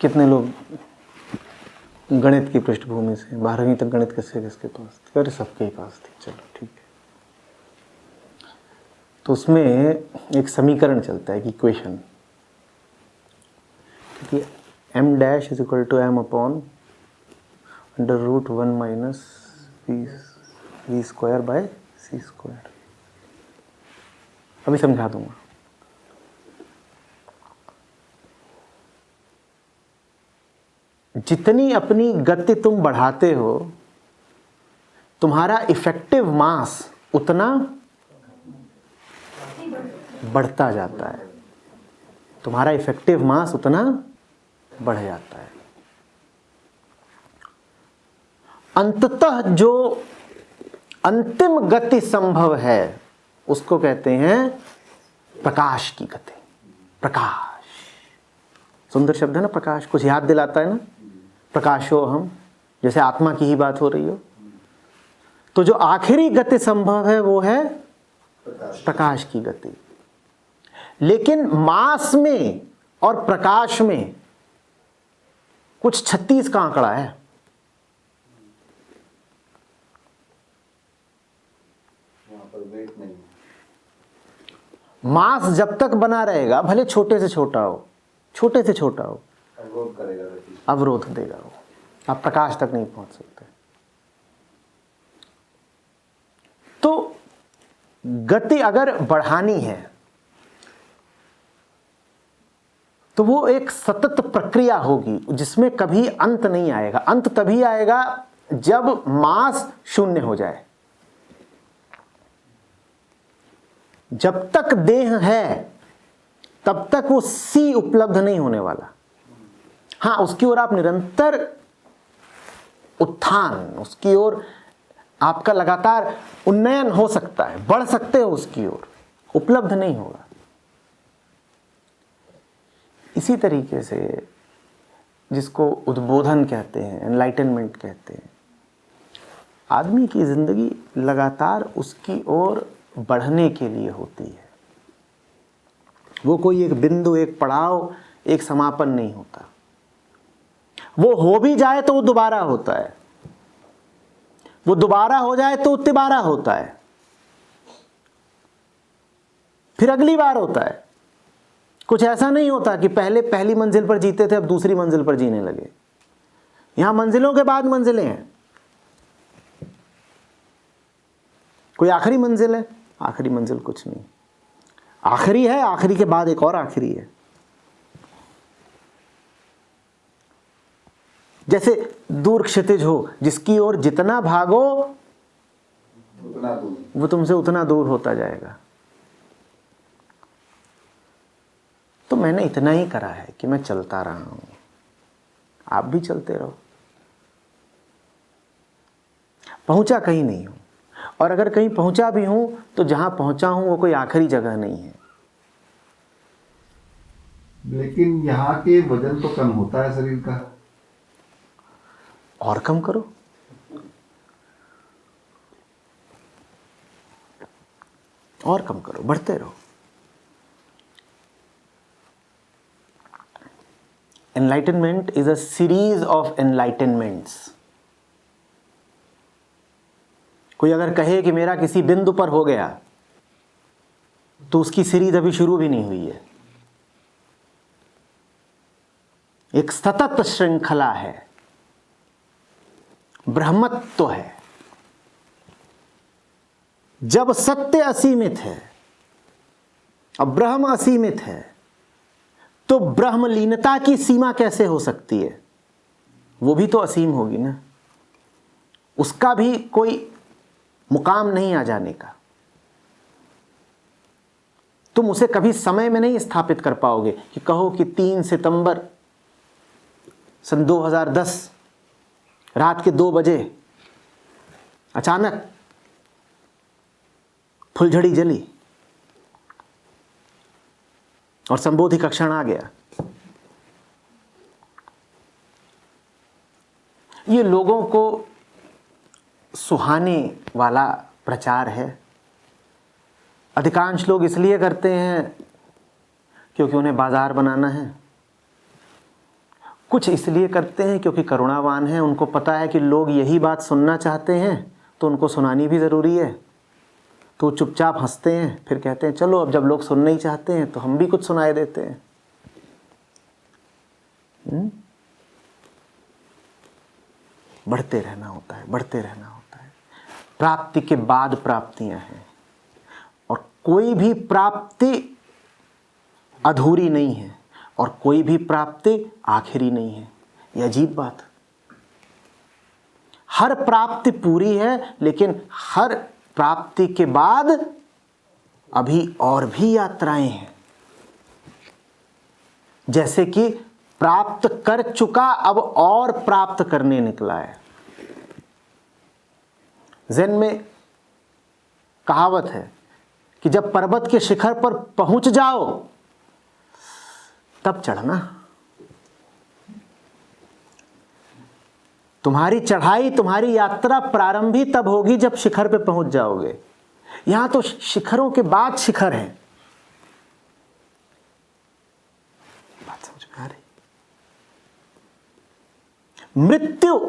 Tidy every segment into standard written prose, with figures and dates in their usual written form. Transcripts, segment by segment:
कितने लोग गणित की पृष्ठभूमि से 12वीं तक गणित किसके किसके पास थी? अरे सबके ही पास थी। चलो ठीक है। तो उसमें एक समीकरण चलता है कि इक्वेशन कि m dash is equal to m upon under root 1 minus v square by c square. अभी समझा दूंगा। जितनी अपनी गति तुम बढ़ाते हो तुम्हारा इफेक्टिव मास उतना बढ़ता जाता है। तुम्हारा इफेक्टिव मास उतना बढ़ जाता है। अंततः जो अंतिम गति संभव है उसको कहते हैं प्रकाश की गति। प्रकाश सुंदर शब्द है ना। प्रकाश कुछ याद दिलाता है ना। प्रकाशो हम, जैसे आत्मा की ही बात हो रही हो। तो जो आखिरी गति संभव है वो है प्रकाश की गति। लेकिन मास में और प्रकाश में कुछ 36 का आंकड़ा है। वहां पर वेट नहीं है। मास जब तक बना रहेगा भले छोटे से छोटा हो, छोटे से छोटा हो, अवरोध करेगा गति। अवरोध देगा वो। आप प्रकाश तक नहीं पहुंच सकते। तो गति अगर बढ़ानी है तो वो एक सतत प्रक्रिया होगी जिसमें कभी अंत नहीं आएगा। अंत तभी आएगा जब मास शून्य हो जाए। जब तक देह है तब तक वो सी उपलब्ध नहीं होने वाला। हाँ, उसकी ओर आप निरंतर उत्थान, उसकी ओर आपका लगातार उन्नयन हो सकता है, बढ़ सकते हो उसकी ओर, उपलब्ध नहीं होगा। इसी तरीके से जिसको उद्बोधन कहते हैं, एनलाइटनमेंट कहते हैं, आदमी की जिंदगी लगातार उसकी ओर बढ़ने के लिए होती है। वो कोई एक बिंदु, एक पड़ाव, एक समापन नहीं होता। वो हो भी जाए तो वो दोबारा होता है, वो दोबारा हो जाए तो तिबारा होता है, फिर अगली बार होता है। कुछ ऐसा नहीं होता कि पहले पहली मंजिल पर जीते थे अब दूसरी मंजिल पर जीने लगे। यहां मंजिलों के बाद मंजिलें हैं। कोई आखिरी मंजिल है? आखिरी मंजिल कुछ नहीं। आखिरी है, आखिरी के बाद एक और आखिरी है। जैसे दूर क्षितिज हो, जिसकी ओर जितना भागो उतना दूर, वो तुमसे उतना दूर होता जाएगा। तो मैंने इतना ही करा है कि मैं चलता रहा हूं, आप भी चलते रहो। पहुंचा कहीं नहीं हूं, और अगर कहीं पहुंचा भी हूं तो जहां पहुंचा हूं वो कोई आखिरी जगह नहीं है। लेकिन यहाँ के वजन तो कम होता है शरीर का। और कम करो। और कम करो, बढ़ते रहो। Enlightenment is a series of enlightenments. कोई अगर कहे कि मेरा किसी बिंदु पर हो गया तो उसकी सीरीज अभी शुरू भी नहीं हुई है। एक सतत श्रृंखला है, ब्रह्मत्व है। जब सत्य असीमित है और ब्रह्म असीमित है तो ब्रह्मलीनता की सीमा कैसे हो सकती है? वो भी तो असीम होगी ना। उसका भी कोई मुकाम नहीं आ जाने का। तुम उसे कभी समय में नहीं स्थापित कर पाओगे कि कहो कि 3 सितंबर सन 2010 रात के 2 बजे अचानक फुलझड़ी जली और संबोधि का क्षण आ गया। ये लोगों को सुहाने वाला प्रचार है। अधिकांश लोग इसलिए करते हैं क्योंकि उन्हें बाजार बनाना है। कुछ इसलिए करते हैं क्योंकि करुणावान हैं, उनको पता है कि लोग यही बात सुनना चाहते हैं, तो उनको सुनानी भी ज़रूरी है। तो चुपचाप हंसते हैं, फिर कहते हैं चलो अब जब लोग सुनना ही चाहते हैं तो हम भी कुछ सुनाए देते हैं। बढ़ते रहना होता है, बढ़ते रहना होता है। प्राप्ति के बाद प्राप्तियां हैं, और कोई भी प्राप्ति अधूरी नहीं है और कोई भी प्राप्ति आखिरी नहीं है। यह अजीब बात। हर प्राप्ति पूरी है, लेकिन हर प्राप्ति के बाद अभी और भी यात्राएं हैं। जैसे कि प्राप्त कर चुका अब और प्राप्त करने निकला है। ज़ेन में कहावत है कि जब पर्वत के शिखर पर पहुंच जाओ तब चढ़ना। तुम्हारी चढ़ाई, तुम्हारी यात्रा प्रारंभ ही तब होगी जब शिखर पे पहुंच जाओगे। यहां तो शिखरों के बाद शिखर है। बात समझ में आ रही? मृत्यु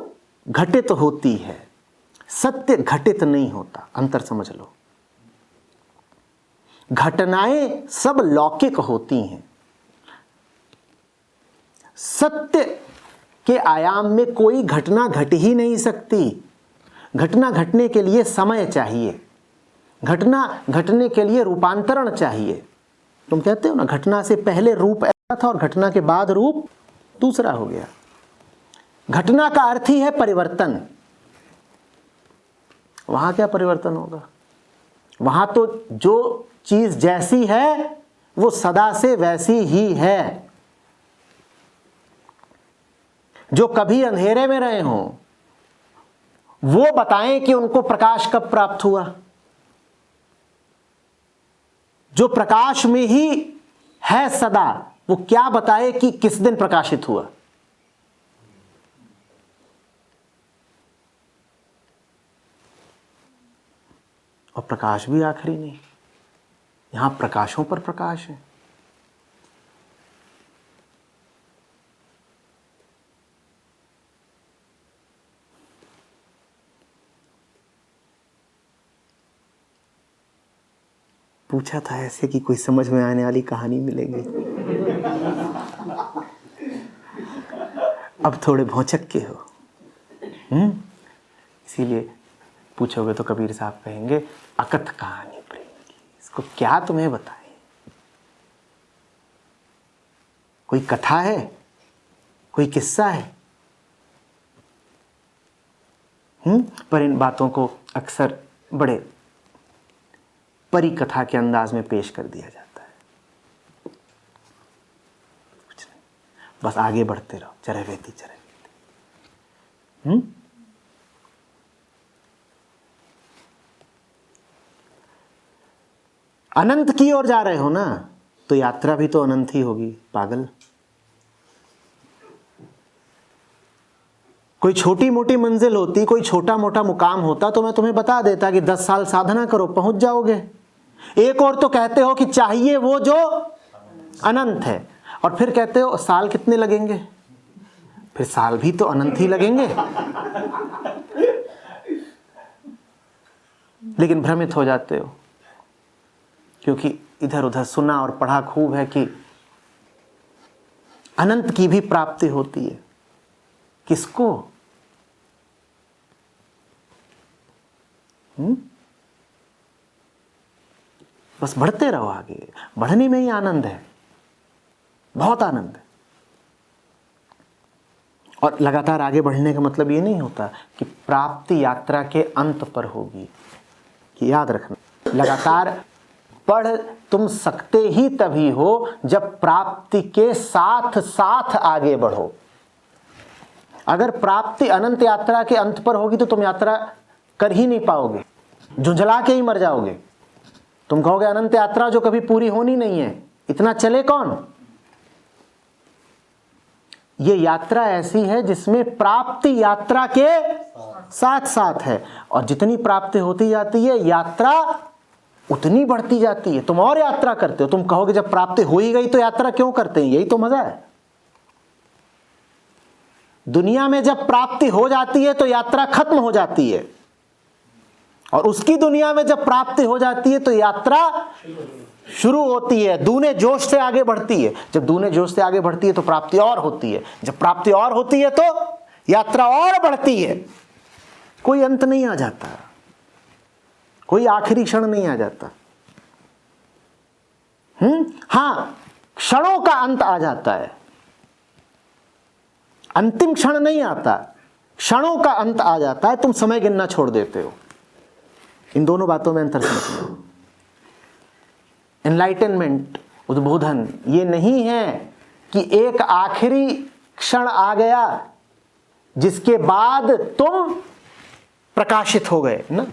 घटित होती है, सत्य घटित नहीं होता। अंतर समझ लो। घटनाएं सब लौकिक होती हैं। सत्य के आयाम में कोई घटना घट ही नहीं सकती। घटना घटने के लिए समय चाहिए, घटना घटने के लिए रूपांतरण चाहिए। तुम कहते हो ना, घटना से पहले रूप ऐसा था और घटना के बाद रूप दूसरा हो गया। घटना का अर्थ ही है परिवर्तन। वहां क्या परिवर्तन होगा? वहां तो जो चीज जैसी है वो सदा से वैसी ही है। जो कभी अंधेरे में रहे हों वो बताएं कि उनको प्रकाश कब प्राप्त हुआ। जो प्रकाश में ही है सदा, वो क्या बताए कि किस दिन प्रकाशित हुआ। और प्रकाश भी आखिरी नहीं। यहां प्रकाशों पर प्रकाश है। पूछा था ऐसे कि कोई समझ में आने वाली कहानी मिलेगी। अब थोड़े भौचक के हो, इसीलिए पूछोगे तो कबीर साहब कहेंगे अकथ कहानी प्रेम की। इसको क्या तुम्हें बताएं? कोई कथा है, कोई किस्सा है? पर इन बातों को अक्सर बड़े परी कथा के अंदाज में पेश कर दिया जाता है। कुछ नहीं, बस आगे बढ़ते रहो, चरवेती चरवेती। अनंत की ओर जा रहे हो ना, तो यात्रा भी तो अनंत ही होगी पागल। कोई छोटी मोटी मंजिल होती, कोई छोटा मोटा मुकाम होता तो मैं तुम्हें बता देता कि 10 साल साधना करो पहुंच जाओगे। एक और तो कहते हो कि चाहिए वो जो अनंत है, और फिर कहते हो साल कितने लगेंगे? फिर साल भी तो अनंत ही लगेंगे। लेकिन भ्रमित हो जाते हो, क्योंकि इधर उधर सुना और पढ़ा खूब है कि अनंत की भी प्राप्ति होती है। किसको? बस बढ़ते रहो आगे। बढ़ने में ही आनंद है, बहुत आनंद है। और लगातार आगे बढ़ने का मतलब ये नहीं होता कि प्राप्ति यात्रा के अंत पर होगी। कि याद रखना, लगातार पढ़ तुम सकते ही तभी हो जब प्राप्ति के साथ साथ आगे बढ़ो। अगर प्राप्ति अनंत यात्रा के अंत पर होगी तो तुम यात्रा कर ही नहीं पाओगे, झुंझला के ही मर जाओगे। तुम कहोगे अनंत यात्रा जो कभी पूरी होनी नहीं है, इतना चले कौन? ये यात्रा ऐसी है जिसमें प्राप्ति यात्रा के साथ साथ है, और जितनी प्राप्ति होती जाती है यात्रा उतनी बढ़ती जाती है। तुम और यात्रा करते हो। तुम कहोगे जब प्राप्ति हो ही गई तो यात्रा क्यों करते हैं? यही तो मजा है। दुनिया में जब प्राप्ति हो जाती है तो यात्रा खत्म हो जाती है, और उसकी दुनिया में जब प्राप्ति हो जाती है तो यात्रा शुरू होती है, दूने जोश से आगे बढ़ती है। जब दूने जोश से आगे बढ़ती है तो प्राप्ति और होती है, जब प्राप्ति और होती है तो यात्रा और बढ़ती है। कोई अंत नहीं आ जाता, कोई आखिरी क्षण नहीं आ जाता। हां, क्षणों का अंत आ जाता है, अंतिम क्षण नहीं आता, क्षणों का अंत आ जाता है। तुम समय गिनना छोड़ देते हो। इन दोनों बातों में अंतर समझो। एनलाइटनमेंट, उद्बोधन, ये नहीं है कि एक आखिरी क्षण आ गया जिसके बाद तुम प्रकाशित हो गए ना।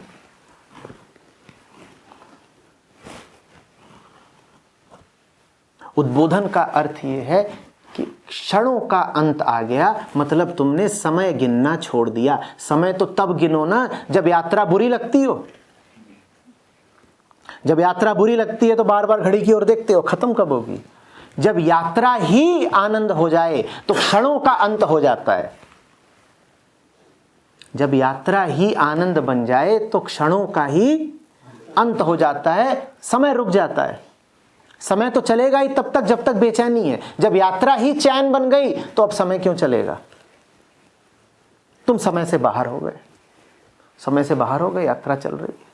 उद्बोधन का अर्थ यह है कि क्षणों का अंत आ गया, मतलब तुमने समय गिनना छोड़ दिया। समय तो तब गिनो ना जब यात्रा बुरी लगती हो। जब यात्रा बुरी लगती है तो बार बार घड़ी की ओर देखते हो, खत्म कब होगी। जब यात्रा ही आनंद हो जाए तो क्षणों का अंत हो जाता है। जब यात्रा ही आनंद बन जाए तो क्षणों का ही अंत हो जाता है, समय रुक जाता है। समय तो चलेगा ही तब तक जब तक बेचैनी है। जब यात्रा ही चैन बन गई तो अब समय क्यों चलेगा। तुम समय से बाहर हो गए, समय से बाहर हो गए, यात्रा चल रही है।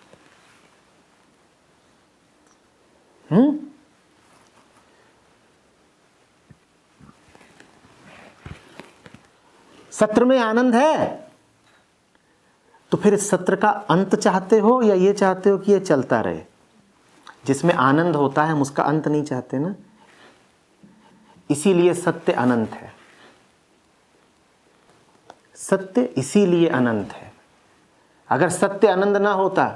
सत्र में आनंद है तो फिर इस सत्र का अंत चाहते हो या ये चाहते हो कि ये चलता रहे। जिसमें आनंद होता है हम उसका अंत नहीं चाहते ना। इसीलिए सत्य अनंत है। सत्य इसीलिए अनंत है। अगर सत्य आनंद ना होता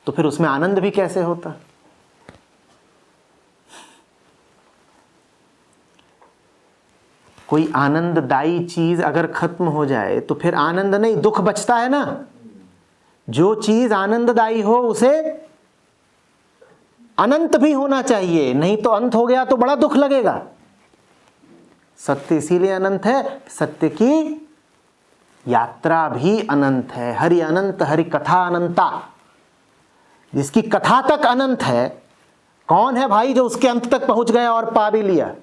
तो फिर उसमें आनंद भी कैसे होता। कोई आनंददायी चीज अगर खत्म हो जाए तो फिर आनंद नहीं, दुख बचता है ना। जो चीज आनंददायी हो उसे अनंत भी होना चाहिए, नहीं तो अंत हो गया तो बड़ा दुख लगेगा। सत्य इसीलिए अनंत है, सत्य की यात्रा भी अनंत है। हरि अनंत, हरि कथा अनंता। जिसकी कथा तक अनंत है, कौन है भाई जो उसके अंत तक पहुंच गया और पा भी लिया।